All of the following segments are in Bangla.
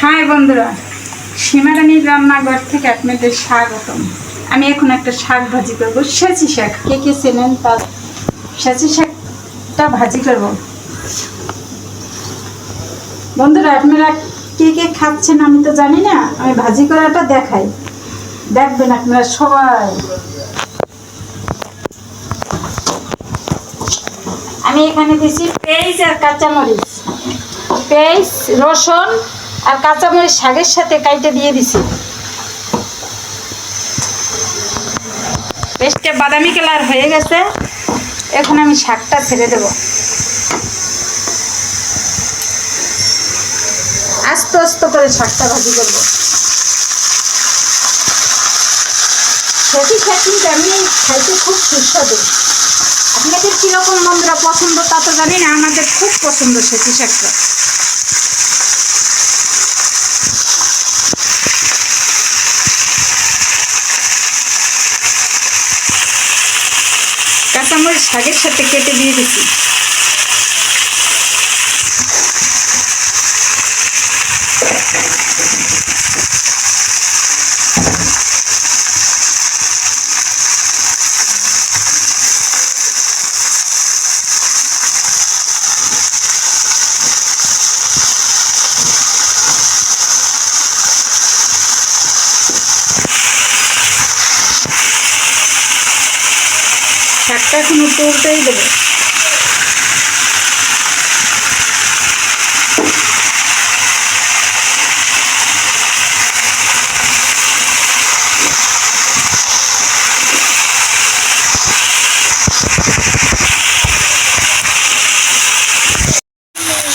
হাই বন্ধুরা, সীমারানীর রান্নাঘর থেকে আপনাদের স্বাগতম। আমি এখন একটা শাক ভাজি করব, সেচি শাক। কে কে চেনেন তার সেচি শাকটা ভাজি করব। বন্ধুরা, আপনারা কে কে খাচ্ছেন আমি তো জানি না, আমি ভাজি করাটা দেখাই, দেখবেন আপনারা সবাই। আমি এখানে দিয়েছি পেঁয়াজ আর কাঁচামরিচ, পেঁয়াজ, রসুন আর কাঁচামরিচ শাকের সাথে কাইটে দিয়ে দিছি। পেস্টটা বাদামি কালার হয়ে গেছে, এখন আমি শাকটা ছেড়ে দেব। আস্তে আস্তে করে শাকটা ভাজি করব। সেটি শাক কিন্তু আমি খাইতে খুব সুস্বাদু। আপনাদের কীরকম বন্ধুরা পছন্দ তা তো জানি না, আমাদের খুব পছন্দ সেটি শাকটা। কাঁচামরিচ শাকের সাথে কেটে দিয়ে দিচ্ছি। শাকটা এখন উল্টেই দেবো।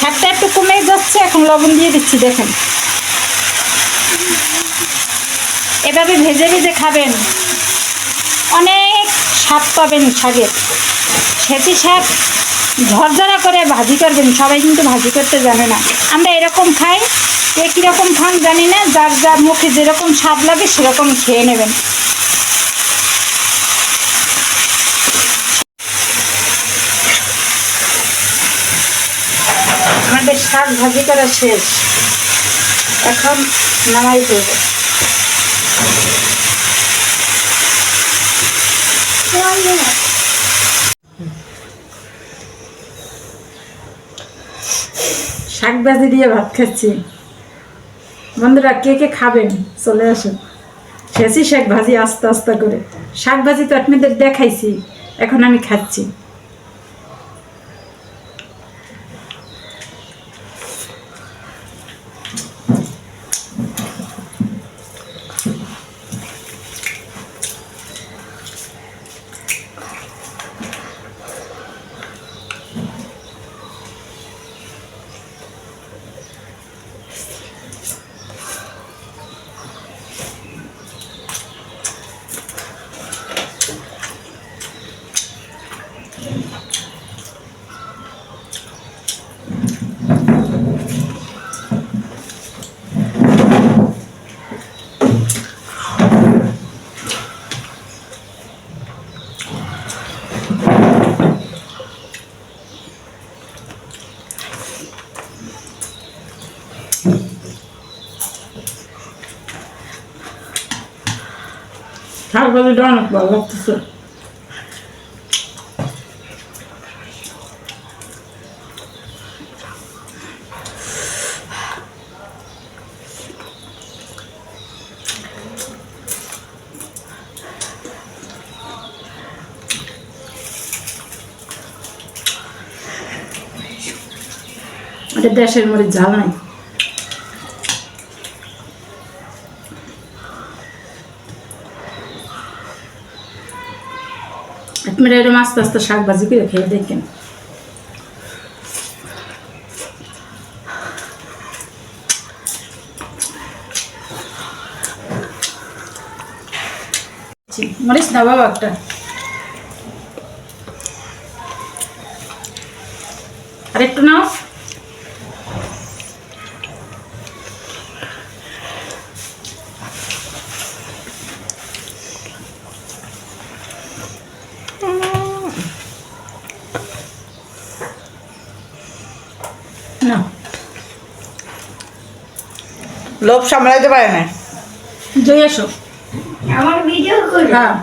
শাকটা একটু কমে যাচ্ছে, এখন লবণ দিয়ে দিচ্ছি। দেখেন, এভাবে ভেজে ভেজে খাবেন, অনেক স্বাদ পাবেন শাকের। সেচি শাক ঝরঝরা করে ভাজি করবেন। সবাই কিন্তু ভাজি করতে জানে না, আমরা এরকম খাই। কে কীরকম খান জানি না, যার যার মুখে যেরকম স্বাদ লাগে সেরকম খেয়ে নেবেন। আমাদের শাক ভাজি করা শেষ, এখন নামাই দেব। শাক ভাজি দিয়ে ভাত খাচ্ছি। বন্ধুরা, কে কে খাবেন চলে আসুন। সেচি শাক ভাজি আস্তে আস্তে করে। শাক ভাজি তো আপনাদের দেখাইছি, এখন আমি খাচ্ছি। শাক ভাজিটা অনেক ভালো লাগতেছে। এটা দেশের মরিচ, ঝাল নাই। আপনারা এরকম আস্তে আস্তে শাক ভাজি করে খেয়ে দেখেন। মরিচ না বাবা, একটা আর একটু নাও। না লোভ সামলাইতে পারে না। জয় এসো। আমার ভিডিও করে হ্যাঁ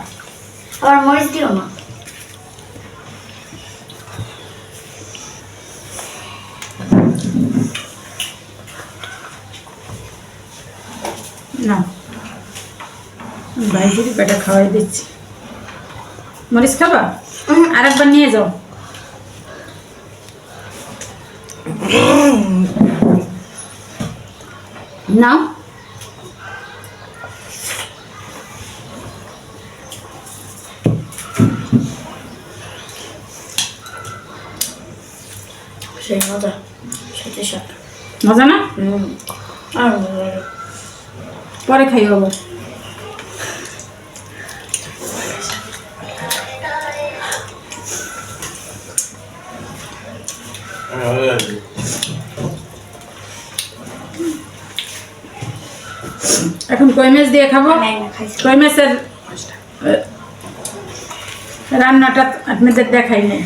আবার মরিচ দিও না। না ভাইজির পেটে খাওয়াই দিচ্ছি। মরিচ খাবা? আর একবার নিয়ে যাও। নাও। সেই মজা সাথে সাথে মজা না? আর মজা লাগে। পরে খাইও আবার। এখন কই মাছ দিয়ে খাবো। আমি একবার খাইছি। কই মাছের রান্নাটা আপনাদের দেখাই নাই।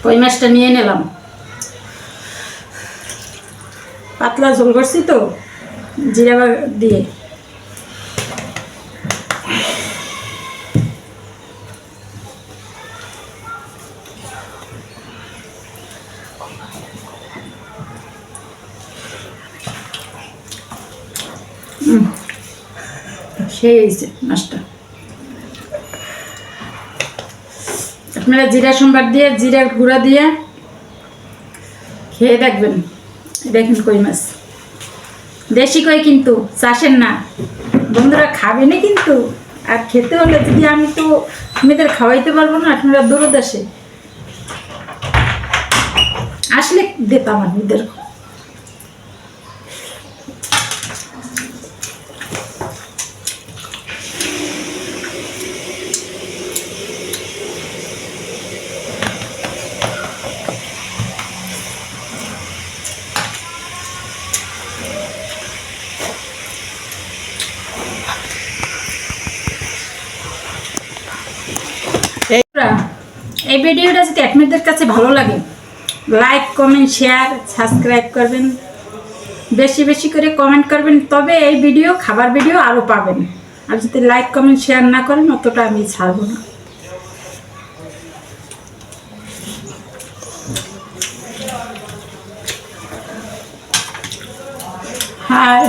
কই মাছটা নিয়ে নিলাম, পাতলা ঝোল করছি তো জিরা দিয়ে। সেই হয়েছে মাছটা। আপনারা জিরা সম্বার দিয়ে জিরা গুঁড়া দিয়ে খেয়ে দেখবেন। দেখেন কই মাছ দেশি কই, কিন্তু চাষের না। বন্ধুরা খাবেন কিন্তু, আর খেতে হলে যদি আমি তো মেয়েদের খাওয়াইতে পারবো না, আপনারা দূরদেশে আসলে দিতাম আপনাদের। এই ভিডিওটা যদি আপনাদের কাছে ভালো লাগে, লাইক কমেন্ট শেয়ার সাবস্ক্রাইব করবেন, বেশি বেশি করে কমেন্ট করবেন, তবে এই ভিডিও খাবার ভিডিও আরও পাবেন। আর যদি লাইক কমেন্ট শেয়ার না করেন, অতটা আমি ছাড়বো না। হাই।